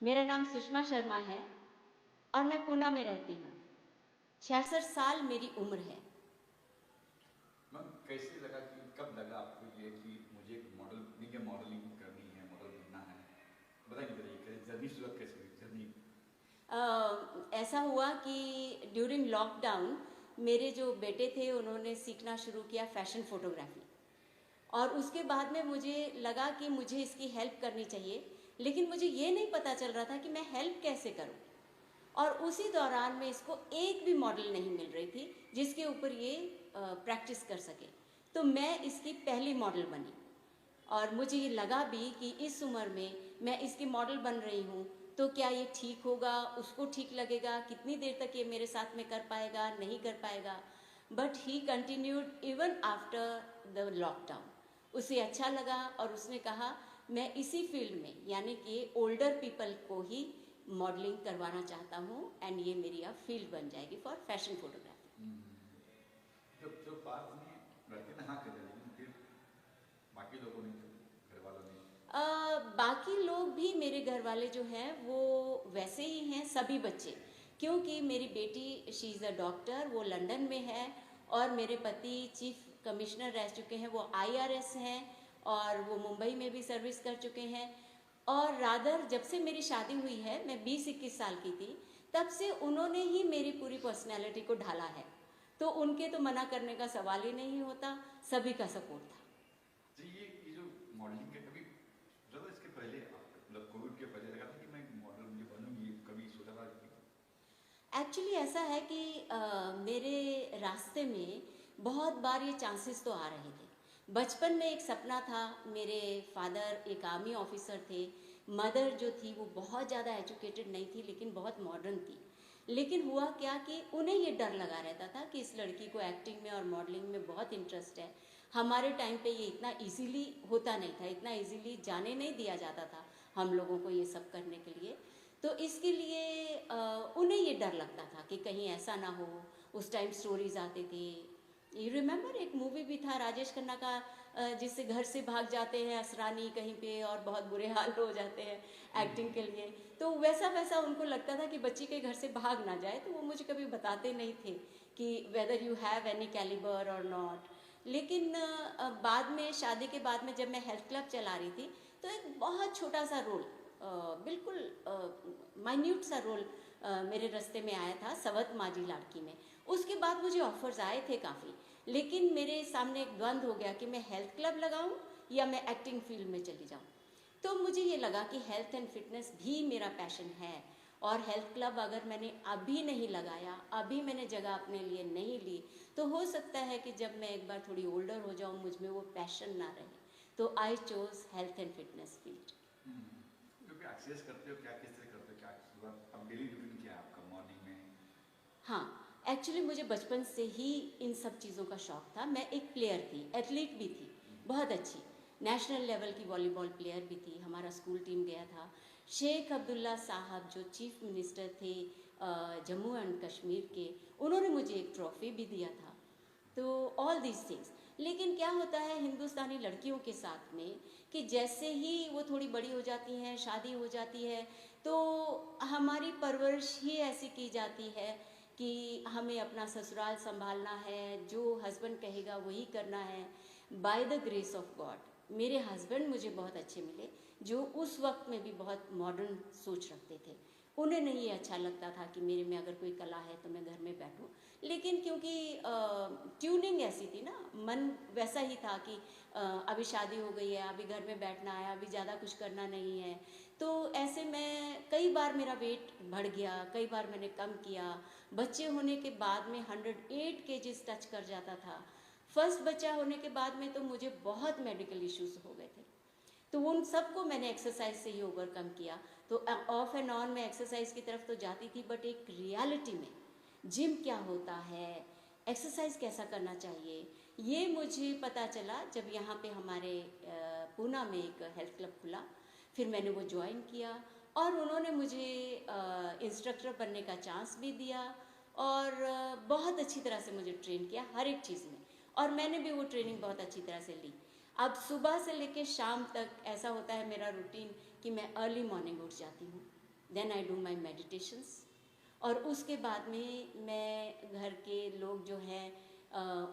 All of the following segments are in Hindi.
मेरा नाम सुषमा शर्मा है और मैं पूना में रहती हूँ। 66 साल मेरी उम्र है। मैम कैसे लगा कि कब लगा आपको ये कि मुझे एक मॉडल बननी है, मॉडलिंग करनी है, मॉडल बनना है? बताइए बताइए कैसे जर्नी शुरुआत कैसे हुई जर्नी? ऐसा हुआ कि ड्यूरिंग लॉकडाउन मेरे जो बेटे थे उन्होंने सीखना शुरू किया फैशन फोटोग्राफी, और उसके बाद में मुझे लगा कि मुझे इसकी हेल्प करनी चाहिए, लेकिन मुझे ये नहीं पता चल रहा था कि मैं हेल्प कैसे करूं। और उसी दौरान में इसको एक भी मॉडल नहीं मिल रही थी जिसके ऊपर ये प्रैक्टिस कर सके। तो मैं इसकी पहली मॉडल बनी और मुझे ये लगा भी कि इस उम्र में मैं इसकी मॉडल बन रही हूँ तो क्या ये ठीक होगा, उसको ठीक लगेगा, कितनी देर तक ये मेरे साथ में कर पाएगा, नहीं कर पाएगा। But he continued even after the lockdown. उसे अच्छा लगा और उसने कहा मैं इसी फील्ड में यानी कि ओल्डर पीपल को ही मॉडलिंग करवाना चाहता हूँ एंड ये मेरी अब फील्ड बन जाएगी फॉर फैशन फोटोग्राफी। जब जब बात में लड़के ने हाँ कर दिया, लेकिन फिर बाकी लोगों ने, घर वालों ने? बाकी लोग भी मेरे घर वाले जो हैं वो वैसे ही हैं, सभी बच्चे। क्योंकि मेरी बेटी शी इज़ अ डॉक्टर, वो लंदन में है, और मेरे पति चीफ कमिश्नर रह चुके हैं, वो IRS हैं, और वो मुंबई में भी सर्विस कर चुके हैं। और रादर जब से मेरी शादी हुई है, मैं 20-21 साल की थी, तब से उन्होंने ही मेरी पूरी पर्सनैलिटी को ढाला है। तो उनके तो मना करने का सवाल ही नहीं होता, सभी का सपोर्ट था। जी ये जो मॉडलिंग के कभी सोचा था इसके पहले, मतलब कोविड के पहले लगा था कि मैं मॉडल मुझे बनूंगी, कभी सोचा था कि? एक्चुअली ऐसा है कि मेरे रास्ते में बहुत बार ये चांसेस तो आ रहे थे। बचपन में एक सपना था, मेरे फादर एक आर्मी ऑफिसर थे, मदर जो थी वो बहुत ज़्यादा एजुकेटेड नहीं थी लेकिन बहुत मॉडर्न थी। लेकिन हुआ क्या कि उन्हें ये डर लगा रहता था कि इस लड़की को एक्टिंग में और मॉडलिंग में बहुत इंटरेस्ट है। हमारे टाइम पे ये इतना इजीली होता नहीं था, इतना इजीली जाने नहीं दिया जाता था हम लोगों को ये सब करने के लिए। तो इसके लिए उन्हें ये डर लगता था कि कहीं ऐसा ना हो। उस टाइम स्टोरीज आते थे, यू रिमेम्बर एक मूवी भी था राजेश खन्ना का, जिससे घर से भाग जाते हैं असरानी कहीं पे और बहुत बुरे हाल हो जाते हैं एक्टिंग के लिए। तो वैसा वैसा उनको लगता था कि बच्ची के घर से भाग ना जाए, तो वो मुझे कभी बताते नहीं थे कि whether you have any calibre और नॉट। लेकिन बाद में शादी के बाद में जब मैं हेल्थ क्लब चला रही थी तो एक बहुत छोटा सा रोल, बिल्कुल माइन्यूट सा रोल मेरे रास्ते में आया था सवत माझी लाड़की में। उसके बाद मुझे ऑफर्स आए थे काफ़ी, लेकिन मेरे सामने एक द्वंद हो गया कि मैं हेल्थ क्लब लगाऊं या मैं एक्टिंग फील्ड में चली जाऊं। तो मुझे ये लगा कि हेल्थ एंड फिटनेस भी मेरा पैशन है, और हेल्थ क्लब अगर मैंने अभी नहीं लगाया, अभी मैंने जगह अपने लिए नहीं ली, तो हो सकता है कि जब मैं एक बार थोड़ी ओल्डर हो जाऊं मुझ में वो पैशन ना रहे। तो I chose health and fitness field. तो क्या एक्सरसाइज करते हो, क्या किस तरह करते हो, क्या शुरुआत अब डेली रूटीन क्या है आपका मॉर्निंग में? हाँ, एक्चुअली मुझे बचपन से ही इन सब चीज़ों का शौक था। मैं एक प्लेयर थी, एथलीट भी थी, बहुत अच्छी, नेशनल लेवल की वॉलीबॉल प्लेयर भी थी। हमारा स्कूल टीम गया था। शेख अब्दुल्ला साहब जो चीफ मिनिस्टर थे जम्मू एंड कश्मीर के, उन्होंने मुझे एक ट्रॉफी भी दिया था। तो ऑल दीज थिंग्स। लेकिन क्या होता है हिंदुस्तानी लड़कियों के साथ में कि जैसे ही वो थोड़ी बड़ी हो जाती हैं, शादी हो जाती है, तो हमारी परवरिश ही ऐसी की जाती है कि हमें अपना ससुराल संभालना है, जो हस्बैंड कहेगा वही करना है। By the grace of God मेरे हस्बैंड मुझे बहुत अच्छे मिले, जो उस वक्त में भी बहुत मॉडर्न सोच रखते थे। उन्हें नहीं ये अच्छा लगता था कि मेरे में अगर कोई कला है तो मैं घर में बैठूं, लेकिन क्योंकि ट्यूनिंग ऐसी थी ना, मन वैसा ही था कि अभी शादी हो गई है, अभी घर में बैठना है, अभी ज़्यादा कुछ करना नहीं है। तो ऐसे में कई बार मेरा वेट बढ़ गया, कई बार मैंने कम किया। बच्चे होने के बाद में 108 केजीज टच कर जाता था। फर्स्ट बच्चा होने के बाद में तो मुझे बहुत मेडिकल इश्यूज हो गए थे, तो उन सबको मैंने एक्सरसाइज से ही ओवरकम किया। तो ऑफ एंड ऑन मैं एक्सरसाइज की तरफ तो जाती थी, बट एक रियलिटी में जिम क्या होता है, एक्सरसाइज कैसा करना चाहिए, ये मुझे पता चला जब यहाँ पे हमारे पूना में एक हेल्थ क्लब खुला। फिर मैंने वो ज्वाइन किया और उन्होंने मुझे इंस्ट्रक्टर बनने का चांस भी दिया और बहुत अच्छी तरह से मुझे ट्रेन किया हर एक चीज़ में, और मैंने भी वो ट्रेनिंग बहुत अच्छी तरह से ली। अब सुबह से लेकर शाम तक ऐसा होता है मेरा रूटीन कि मैं अर्ली मॉर्निंग उठ जाती हूँ, then I do my meditations, और उसके बाद में मैं घर के लोग जो हैं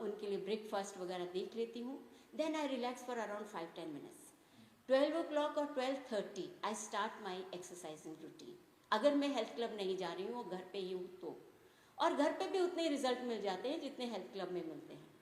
उनके लिए ब्रेकफास्ट वगैरह देख लेती हूँ। Then I relax for around 5-10 minutes. 12 o'clock और 12:30 I start my exercising routine. अगर मैं हेल्थ क्लब नहीं जा रही हूँ और घर पे ही हूँ तो, और घर पे भी उतने ही रिजल्ट मिल जाते हैं जितने हेल्थ क्लब में मिलते हैं।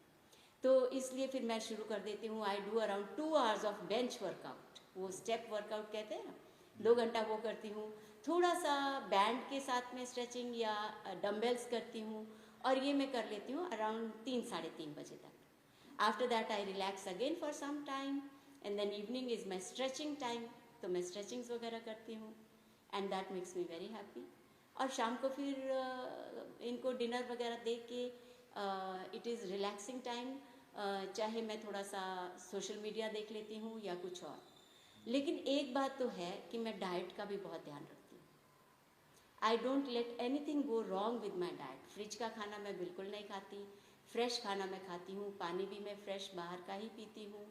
तो इसलिए फिर मैं शुरू कर देती हूँ। I do around 2 hours of bench workout, वो स्टेप वर्कआउट कहते हैं ना, 2 घंटा वो करती हूँ। थोड़ा सा बैंड के साथ में स्ट्रेचिंग या डम्बेल्स करती हूँ, और ये मैं कर लेती हूँ अराउंड 3-3:30 बजे तक। After that I relax again for some time, and then evening is my stretching time, तो मैं स्ट्रेचिंग्स वगैरह करती हूँ, and that makes me very happy. और शाम को फिर इनको डिनर वगैरह दे के इट इज़ रिलैक्सिंग टाइम। चाहे मैं थोड़ा सा सोशल मीडिया देख लेती हूँ या कुछ और। लेकिन एक बात तो है कि मैं डाइट का भी बहुत ध्यान रखती हूँ। I don't let anything go wrong with my diet. Fridge का खाना मैं बिल्कुल नहीं खाती, फ्रेश खाना मैं खाती हूँ, पानी भी मैं फ्रेश बाहर का ही पीती हूँ।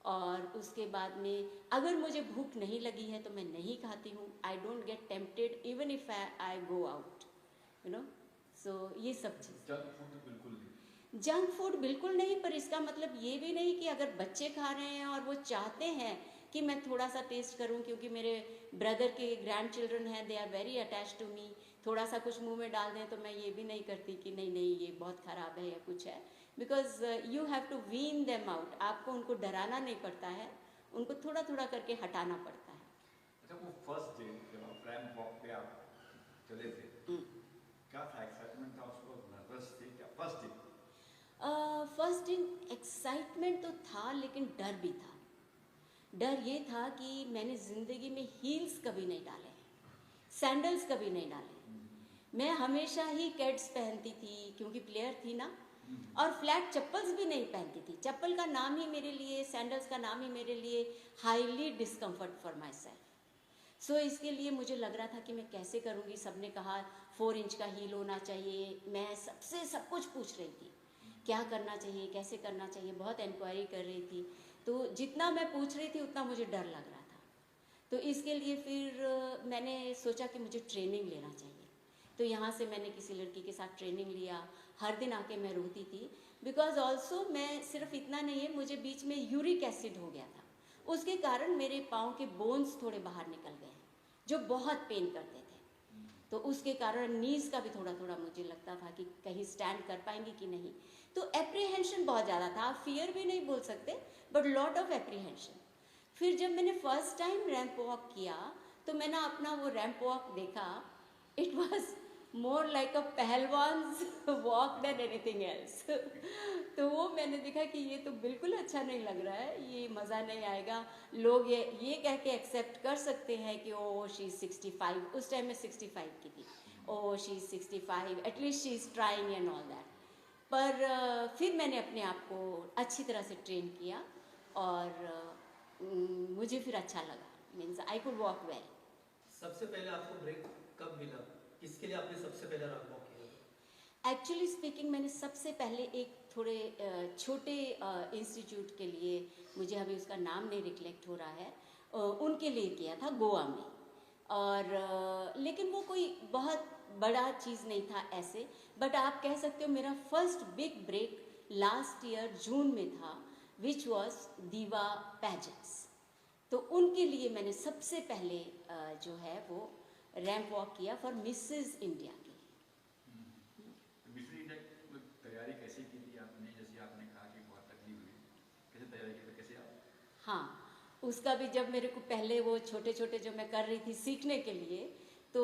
और उसके बाद में अगर मुझे भूख नहीं लगी है तो मैं नहीं खाती हूँ। I don't get tempted even if I go out, you know. So ये सब चीज़। जंक फूड तो बिल्कुल नहीं। जंक फूड बिल्कुल नहीं, पर इसका मतलब ये भी नहीं कि अगर बच्चे खा रहे हैं और वो चाहते हैं कि मैं थोड़ा सा टेस्ट करूं, क्योंकि मेरे ब्रदर के ग्रैंड चिल्ड्रन हैं, they are very attach to me, थोड़ा सा कुछ मुंह में डाल दें तो मैं ये भी नहीं करती कि नहीं नहीं ये बहुत ख़राब है या कुछ है। Because you have to wean them out. आपको उनको डराना नहीं पड़ता है, उनको थोड़ा थोड़ा करके हटाना पड़ता है। अच्छा, वो फर्स्ट डे जब आप रैंप वॉक पे आप चले थे, क्या था? एक्साइटमेंट था उसको, नर्वस थे क्या फर्स्ट डे? फर्स्ट दिन एक्साइटमेंट तो था, लेकिन डर भी था। डर ये था कि मैंने ज़िंदगी में हील्स कभी नहीं डाले, सैंडल्स कभी नहीं डाले। मैं हमेशा ही कैड्स पहनती थी क्योंकि प्लेयर थी ना, और फ्लैट चप्पल्स भी नहीं पहनती थी। चप्पल का नाम ही मेरे लिए, सैंडल्स का नाम ही मेरे लिए highly discomfort for myself. So इसके लिए मुझे लग रहा था कि मैं कैसे करूँगी। सबने कहा 4 इंच का हील होना चाहिए। मैं सबसे सब कुछ पूछ रही थी, क्या करना चाहिए, कैसे करना चाहिए, बहुत इंक्वायरी कर रही थी। तो जितना मैं पूछ रही थी उतना मुझे डर लग रहा था। तो इसके लिए फिर मैंने सोचा कि मुझे ट्रेनिंग लेना चाहिए। तो यहाँ से मैंने किसी लड़की के साथ ट्रेनिंग लिया। हर दिन आके मैं रोती थी, बिकॉज ऑल्सो मैं सिर्फ इतना नहीं है, मुझे बीच में यूरिक एसिड हो गया था। उसके कारण मेरे पाँव के बोन्स थोड़े बाहर निकल गए हैं, जो बहुत पेन करते थे। तो उसके कारण नीज़ का भी थोड़ा थोड़ा मुझे लगता था कि कहीं स्टैंड कर पाएंगी कि नहीं। तो एप्रीहेंशन बहुत ज़्यादा था, आप फियर भी नहीं बोल सकते, बट लॉट ऑफ एप्रीहेंशन। फिर जब मैंने फर्स्ट टाइम रैंप वॉक किया तो मैंने अपना वो रैंप वॉक देखा, it was more like a पहलवान्स वॉक देन एनीथिंग एल्स। तो वो मैंने देखा कि ये तो बिल्कुल अच्छा नहीं लग रहा है, ये मज़ा नहीं आएगा। लोग ये कह के एक्सेप्ट कर सकते हैं कि ओ शी इज़ 65, उस टाइम में 65 की थी, oh she is 65, at least she is trying and all that. पर फिर मैंने अपने आप को अच्छी तरह से ट्रेन किया और मुझे फिर अच्छा लगा, means I could walk well. सबसे पहले आपको ब्रेक कब मिला? किसके लिए आपने सबसे पहले रन वॉक किया? एक्चुअली स्पीकिंग मैंने सबसे पहले एक थोड़े छोटे इंस्टीट्यूट के लिए, मुझे अभी उसका नाम नहीं रिकलेक्ट हो रहा है, उनके लिए किया था गोवा में। और लेकिन वो कोई बहुत बड़ा चीज़ नहीं था ऐसे, बट आप कह सकते हो मेरा first big break last year June में था, विच वॉज दीवा पैजेंट्स। तो उनके लिए मैंने सबसे पहले जो है वो रैंप वॉक किया फॉर मिसेस इंडिया की। तो मिस्टर इंडिया की तैयारी कैसे की थी आपने? जैसे आपने कहा कि बहुत तकलीफ हुई, कैसे तैयारी की थी, कैसे आप? हाँ, उसका भी जब मेरे को पहले वो छोटे छोटे जो मैं कर रही थी सीखने के लिए, तो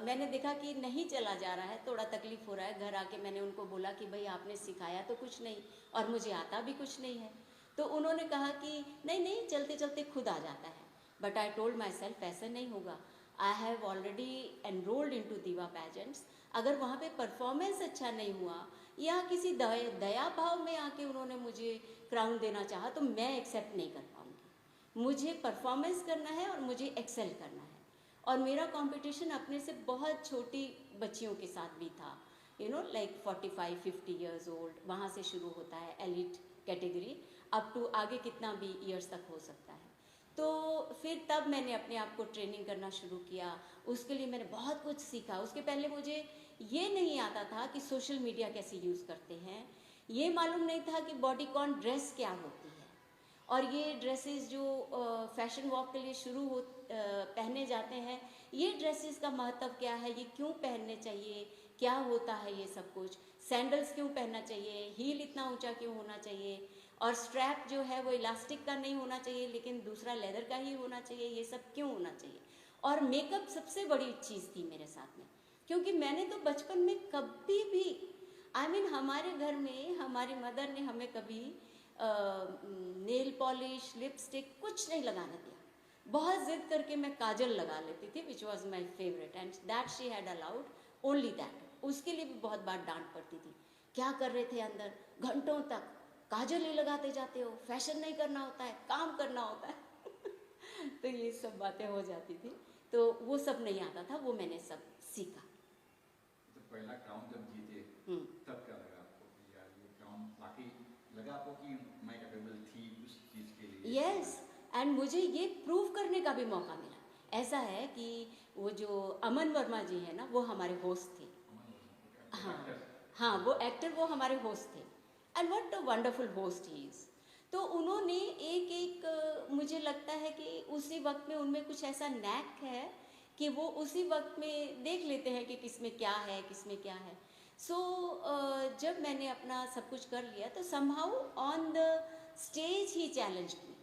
मैंने देखा कि नहीं चला जा रहा है, थोड़ा तकलीफ हो रहा है। घर आके मैंने उनको बोला कि भाई आपने सिखाया तो कुछ नहीं और मुझे आता भी कुछ नहीं है। तो उन्होंने कहा कि नहीं नहीं, चलते चलते खुद आ जाता है। But I told myself ऐसा नहीं होगा। I have already enrolled in to Diva pageants. अगर वहाँ पे परफॉर्मेंस अच्छा नहीं हुआ या किसी दया भाव में आके उन्होंने मुझे क्राउन देना चाहा, तो मैं एक्सेप्ट नहीं कर पाऊँगी। मुझे परफॉर्मेंस करना है और मुझे एक्सेल करना है। और मेरा कंपटीशन अपने से बहुत छोटी बच्चियों के साथ भी था, you know like 45-50 years old, वहाँ से शुरू होता है एलिट कैटेगरी, अप टू आगे कितना भी ईयर्स तक हो सकता है। तो फिर तब मैंने अपने आप को ट्रेनिंग करना शुरू किया। उसके लिए मैंने बहुत कुछ सीखा। उसके पहले मुझे ये नहीं आता था कि सोशल मीडिया कैसे यूज़ करते हैं, ये मालूम नहीं था कि बॉडीकॉन ड्रेस क्या होती है, और ये ड्रेसेस जो फैशन वॉक के लिए पहने जाते हैं, ये ड्रेसेस का महत्व क्या है, ये क्यों पहनने चाहिए, क्या होता है ये सब कुछ, सैंडल्स क्यों पहनना चाहिए, हील इतना ऊंचा क्यों होना चाहिए, और स्ट्रैप जो है वो इलास्टिक का नहीं होना चाहिए लेकिन दूसरा लेदर का ही होना चाहिए, ये सब क्यों होना चाहिए। और मेकअप सबसे बड़ी चीज़ थी मेरे साथ में, क्योंकि मैंने तो बचपन में कभी भी हमारे घर में हमारी मदर ने हमें कभी नेल पॉलिश, लिपस्टिक कुछ नहीं लगाने दिया। बहुत जिद करके मैं काजल लगा लेती थी, which was my favourite, and that she had allowed only that. उसके लिए भी बहुत बार डांट पड़ती थी, क्या कर रहे थे अंदर घंटों तक, काजल ही लगाते जाते हो, फैशन नहीं करना होता है, काम करना होता है। तो ये सब बातें हो जाती थी, तो वो सब नहीं आता था, वो मैंने सब सीखा। तो पहला क्राउन जब जीते तब क्या लगा आपको कि यार ये क्राउन वाकई लगा आपको कि मैं कैपेबल थी उस चीज़ के लिए? यस, एंड मुझे ये प्रूव करने का भी मौका मिला। ऐसा है कि वो जो अमन वर्मा जी हैं ना, वो हमारे होस्ट थे। हाँ हाँ, वो एक्टर, वो हमारे होस्ट थे, and what a wonderful host he is. तो उन्होंने एक मुझे लगता है कि उसी वक्त में उनमें कुछ ऐसा नैक है कि वो उसी वक्त में देख लेते हैं कि किसमें क्या है, किसमें क्या है। सो जब मैंने अपना सब कुछ कर लिया, तो समहाउ ऑन द स्टेज ही challenge me.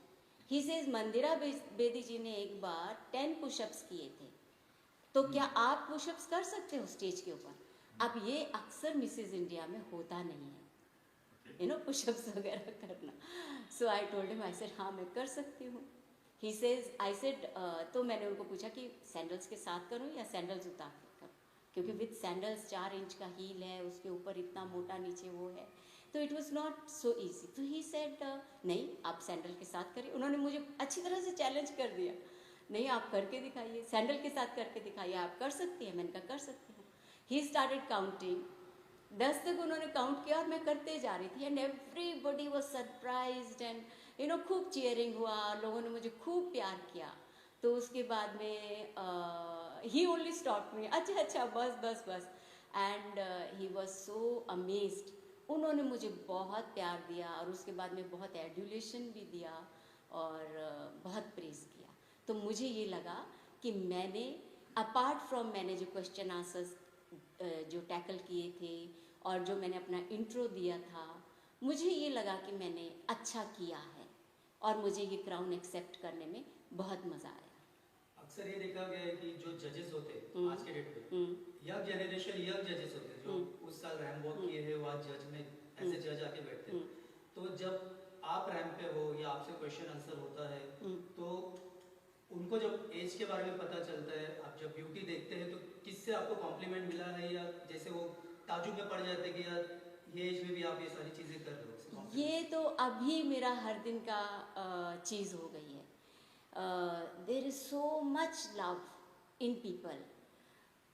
He says Mandira Bedi ji ने एक बार 10 पुशअप्स किए थे, तो क्या आप पुशअप्स कर सकते हो स्टेज के ऊपर? अब ये अक्सर मिसेज इंडिया में होता नहीं है, यू नो, पुशअप्स वगैरह करना। So I told him, I said हाँ मैं कर सकती हूँ। ही सेज, आई सेड, तो मैंने उनको पूछा कि सैंडल्स के साथ करूँ या सैंडल्स उतार के करूँ, क्योंकि विद सैंडल्स 4 इंच का हील है, उसके ऊपर इतना मोटा नीचे वो है, तो it was not so easy. तो ही सेड नहीं, आप सैंडल के साथ करिए। उन्होंने मुझे अच्छी तरह से चैलेंज कर दिया, नहीं आप करके दिखाइए, सैंडल के साथ करके दिखाइए, आप कर सकती हैं। मैंने कहा कर सकती हूँ। ही स्टार्टेड काउंटिंग, 10 तक उन्होंने काउंट किया और मैं करते जा रही थी, and everybody was surprised, and you know खूब चीयरिंग हुआ, लोगों ने मुझे खूब प्यार किया। तो उसके बाद में ही ओनली स्टॉप मी, अच्छा अच्छा बस बस बस, and he was so amazed. उन्होंने मुझे बहुत प्यार दिया और उसके बाद में बहुत एड्यूलेशन भी दिया और बहुत प्रेज़ किया। तो मुझे ये लगा कि मैंने अपार्ट फ्रॉम, मैंने जो क्वेश्चन आंसर्स जो टैकल किए थे और जो मैंने अपना इंट्रो दिया था, मुझे ये लगा कि मैंने अच्छा किया है और मुझे ये क्राउन एक्सेप्ट करने में बहुत मज़ा आया। अक्सर ये देखा गया है कि जो जजेस होते हैं आज के डेट में, यंग जनरेशन, यंग जजेस होते हैं जो उस साल रैंप वॉक किए हैं, वो आज जज में ऐसे जज आके बैठते हैं। तो जब आप रैंप पे हो या आपसे क्वेश्चन आंसर होता है, तो उनको जब एज के बारे में पता चलता है, आप जब ब्यूटी देखते हैं, तो किससे आपको कॉम्प्लीमेंट मिला है, या जैसे वो ताजुब में पड़ जाते हैं कि यार ये एज में भी आप ये सारी चीज़ें कर रहे हो? ये तो अभी मेरा हर दिन का चीज़ हो गई है। There is so much love in people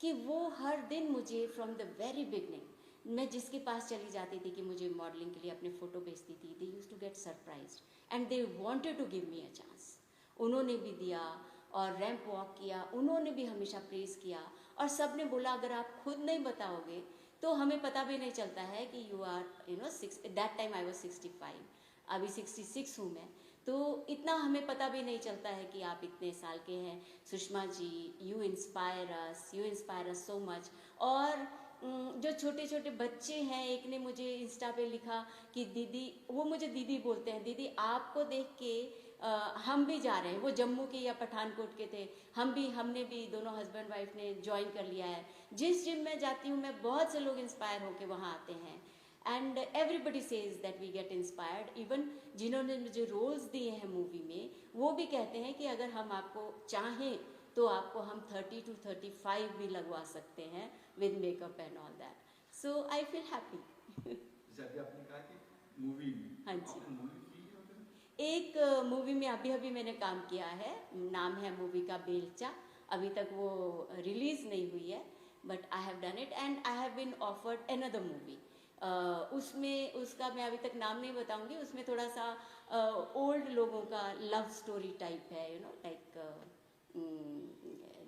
कि वो हर दिन मुझे फ्रॉम द वेरी बिगनिंग, मैं जिसके पास चली जाती थी कि मुझे मॉडलिंग के लिए अपने फ़ोटो भेजती थी, they used to get surprised and they wanted to give me a chance. उन्होंने भी दिया और रैंप वॉक किया, उन्होंने भी हमेशा प्रेज़ किया और सब ने बोला अगर आप खुद नहीं बताओगे तो हमें पता भी नहीं चलता है कि you are that time I was 65, अभी 66 हूँ मैं, तो इतना हमें पता भी नहीं चलता है कि आप इतने साल के हैं। Sushma ji, you inspire us so much. और जो छोटे छोटे बच्चे हैं, एक ने मुझे इंस्टा पे लिखा कि दीदी, वो मुझे दीदी बोलते हैं, दीदी आपको देख के हम भी जा रहे हैं। वो जम्मू के या पठानकोट के थे, हमने भी दोनों हस्बैंड वाइफ ने ज्वाइन कर लिया है। जिस जिम में जाती हूँ मैं, बहुत से लोग इंस्पायर होके वहाँ आते हैं and everybody says that we get inspired. Even जिन्होंने मुझे रोल्स दिए हैं मूवी में, वो भी कहते हैं कि अगर हम आपको चाहें तो आपको हम 30 to 35 भी लगवा सकते हैं with makeup and all that. So I feel happy. जैसे अभी आपने कहा कि मूवी में, हाँ जी। आपने मूवी की है उधर? एक मूवी में अभी मैंने काम किया है, नाम है मूवी का बेलचा। अभी तक वो रिलीज़ नहीं हुई है, but I have done it and I have been offered another movie. उसमें, उसका मैं अभी तक नाम नहीं बताऊंगी। उसमें थोड़ा सा ओल्ड लोगों का लव स्टोरी टाइप है, यू नो, लाइक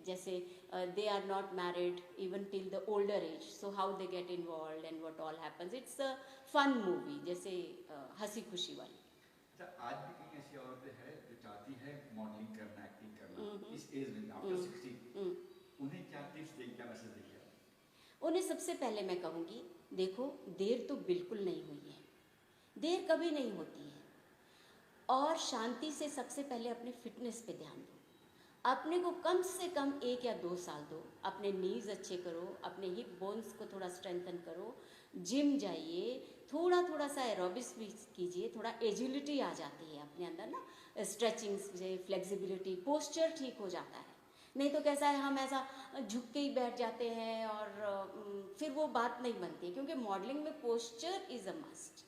जैसे they are not married even till the older age, so how they get involve and what all happens. It's a fun movie, जैसे हंसी खुशी वाली। अच्छा, आज भी कई ऐसी औरतें हैं जो चाहती है मॉडलिंग करना, एक्टिंग करना इस एज में, आफ्टर 60, उन्हें क्या टिप्स देंगे, क्या मैसेज देंगे आप? उन्हें सबसे पहले मैं कहूँगी, देखो देर तो बिल्कुल नहीं हुई है, देर कभी नहीं होती है। और शांति से सबसे पहले अपने फिटनेस पे ध्यान दो। अपने को कम से कम 1 या 2 साल दो, अपने नीज अच्छे करो, अपने हिप बोन्स को थोड़ा स्ट्रेंथन करो, जिम जाइए, थोड़ा थोड़ा सा एरोबिक्स भी कीजिए, थोड़ा एजिलिटी आ जाती है अपने अंदर ना, स्ट्रेचिंग से फ्लेक्सिबिलिटी, पोस्चर ठीक हो जाता है। नहीं तो कैसा है, हम ऐसा झुक के ही बैठ जाते हैं और फिर वो बात नहीं बनती है, क्योंकि मॉडलिंग में पोस्चर इज़ अ मस्ट।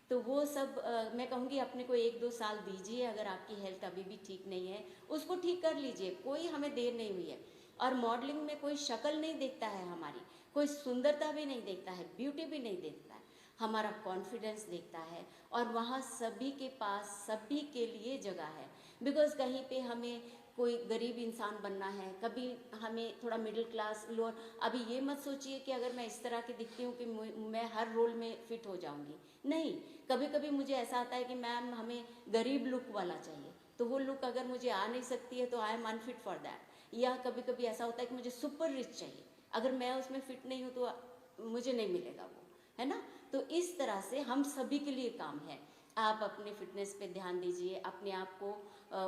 तो वो सब मैं कहूँगी अपने को 1-2 साल दीजिए। अगर आपकी हेल्थ अभी भी ठीक नहीं है, उसको ठीक कर लीजिए, कोई हमें देर नहीं हुई है। और मॉडलिंग में कोई शक्ल नहीं देखता है हमारी, कोई सुंदरता भी नहीं देखता है, ब्यूटी भी नहीं देखता है, हमारा कॉन्फिडेंस देखता है। और वहाँ सभी के पास, सभी के लिए जगह है। बिकॉज़ कहीं पे हमें कोई गरीब इंसान बनना है, कभी हमें थोड़ा मिडिल क्लास, लोअर। अभी ये मत सोचिए कि अगर मैं इस तरह की दिखती हूँ कि मैं हर रोल में फिट हो जाऊँगी, नहीं। कभी कभी मुझे ऐसा आता है कि मैम हमें गरीब लुक वाला चाहिए, तो वो लुक अगर मुझे आ नहीं सकती है तो I am unfit for that. या कभी कभी ऐसा होता है कि मुझे सुपर रिच चाहिए, अगर मैं उसमें फिट नहीं हूँ तो मुझे नहीं मिलेगा वो, है ना। तो इस तरह से हम सभी के लिए काम है। आप अपने फिटनेस पे ध्यान दीजिए, अपने आप को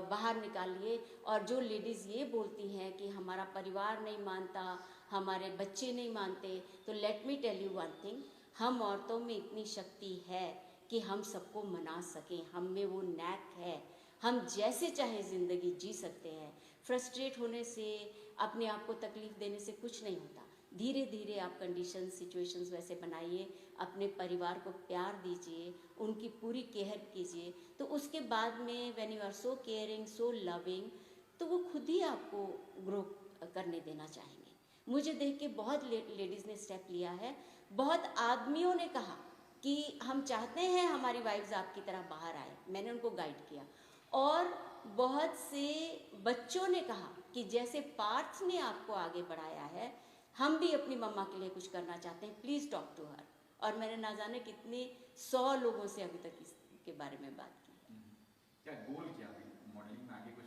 बाहर निकालिए। और जो लेडीज़ ये बोलती हैं कि हमारा परिवार नहीं मानता, हमारे बच्चे नहीं मानते, तो let me tell you one thing, हम औरतों में इतनी शक्ति है कि हम सबको मना सकें, हम में वो नैक है। हम जैसे चाहें ज़िंदगी जी सकते हैं। फ्रस्ट्रेट होने से, अपने आप को तकलीफ़ देने से कुछ नहीं होता। धीरे धीरे आप कंडीशन, सिचुएशंस वैसे बनाइए, अपने परिवार को प्यार दीजिए, उनकी पूरी केयर कीजिए, तो उसके बाद में when you are so caring, so loving, तो वो खुद ही आपको ग्रो करने देना चाहेंगे। मुझे देख के बहुत लेडीज़ ने स्टेप लिया है, बहुत आदमियों ने कहा कि हम चाहते हैं हमारी वाइफ्स आपकी तरह बाहर आए, मैंने उनको गाइड किया। और बहुत से बच्चों ने कहा कि जैसे पार्थ ने आपको आगे बढ़ाया है, हम भी अपनी मम्मा के लिए कुछ करना चाहते हैं, प्लीज़ टॉक टू हर। और मैंने ना जाने कितने 100 लोगों से अभी तक इसके बारे में बात की है। क्या गोल, क्या अभी मॉडलिंग में आगे कुछ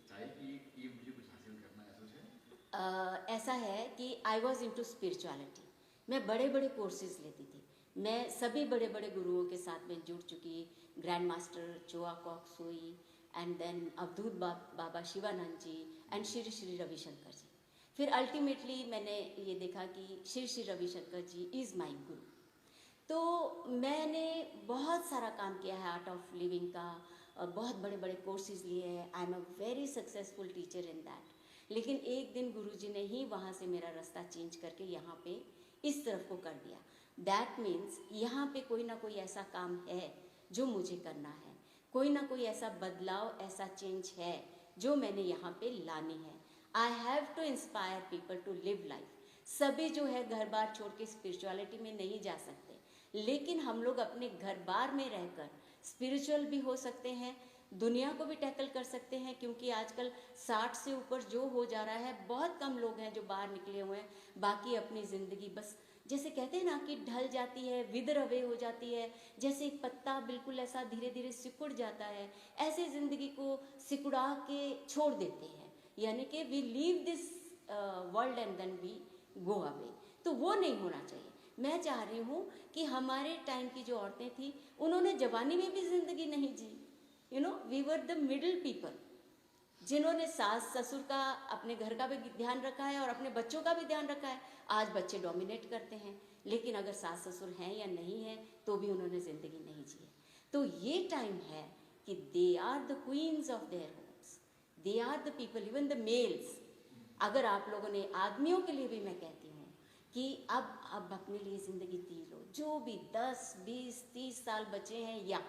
चाहिए कि ये मुझे कुछ हासिल करना है, सोच है? ऐसा है कि आई वॉज इनटू स्पिरिचुअलिटी। मैं बड़े बड़े कोर्सेज लेती थी, मैं सभी बड़े बड़े गुरुओं के साथ में जुड़ चुकी, grand master Choa Kok Sui, and then Avadhoot Baba Shivanand ji and Shri Shri Ravishankar ji. फिर अल्टीमेटली मैंने ये देखा कि श्री श्री रविशंकर जी इज़ माई गुरु। तो मैंने बहुत सारा काम किया है आर्ट ऑफ लिविंग का, बहुत बड़े बड़े कोर्सेज लिए हैं, I am a very successful teacher in that. लेकिन एक दिन गुरुजी ने ही वहाँ से मेरा रास्ता चेंज करके यहाँ पे इस तरफ को कर दिया। दैट मीन्स यहाँ पे कोई ना कोई ऐसा काम है जो मुझे करना है, कोई ना कोई ऐसा बदलाव, ऐसा चेंज है जो मैंने यहाँ पे लानी है। I have to inspire people to live life. सभी जो है घर बार छोड़ के स्पिरिचुअलिटी में नहीं जा सकते, लेकिन हम लोग अपने घर बार में रहकर स्पिरिचुअल भी हो सकते हैं, दुनिया को भी टैकल कर सकते हैं। क्योंकि आजकल 60 से ऊपर जो हो जा रहा है, बहुत कम लोग हैं जो बाहर निकले हुए हैं। बाकी अपनी ज़िंदगी बस जैसे कहते हैं ना कि ढल जाती है, विदर अवे हो जाती है, जैसे एक पत्ता बिल्कुल ऐसा धीरे धीरे सिकुड़ जाता है, ऐसे ज़िंदगी को सिकुड़ा के छोड़ देते हैं। यानी कि we leave this world and then we go away. तो वो नहीं होना चाहिए। मैं चाह रही हूँ कि हमारे टाइम की जो औरतें थी, उन्होंने जवानी में भी ज़िंदगी नहीं जी। You know, we were the middle people, जिन्होंने सास ससुर का, अपने घर का भी ध्यान रखा है और अपने बच्चों का भी ध्यान रखा है। आज बच्चे डोमिनेट करते हैं, लेकिन अगर सास ससुर हैं या नहीं है तो भी उन्होंने ज़िंदगी नहीं जी है। तो ये टाइम है कि they are the queens of their homes, they are the people, even the males. अगर आप लोगों ने, आदमियों के लिए भी मैं कहती हूँ कि अब अपने लिए ज़िंदगी जी लो। जो भी 10, 20, 30 साल बचे हैं, या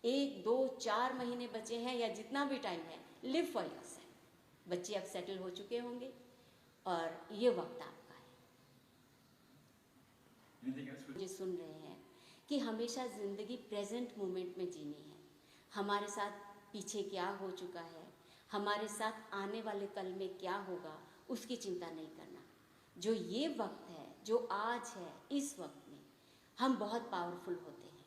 1, 2, 4 महीने बचे हैं, या जितना भी टाइम है, लिव फॉर योरसेल्फ। बच्चे अब सेटल हो चुके होंगे और ये वक्त आपका है। मुझे सुन रहे हैं कि हमेशा ज़िंदगी प्रेजेंट मोमेंट में जीनी है। हमारे साथ पीछे क्या हो चुका है, हमारे साथ आने वाले कल में क्या होगा, उसकी चिंता नहीं करना। जो ये वक्त है, जो आज है, इस वक्त में हम बहुत पावरफुल होते हैं।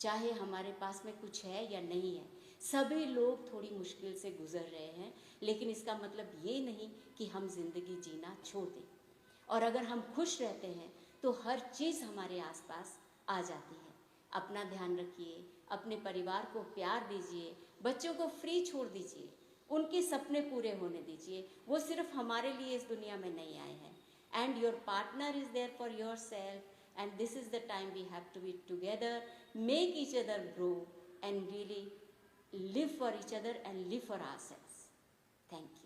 चाहे हमारे पास में कुछ है या नहीं है, सभी लोग थोड़ी मुश्किल से गुजर रहे हैं, लेकिन इसका मतलब ये नहीं कि हम ज़िंदगी जीना छोड़ दें। और अगर हम खुश रहते हैं तो हर चीज़ हमारे आसपास आ जाती है। अपना ध्यान रखिए, अपने परिवार को प्यार दीजिए, बच्चों को फ्री छोड़ दीजिए, उनके सपने पूरे होने दीजिए। वो सिर्फ हमारे लिए इस दुनिया में नहीं आए हैं। And your partner is there for yourself, and this is the time we have to be together, make each other grow, and really live for each other and live for ourselves. Thank you.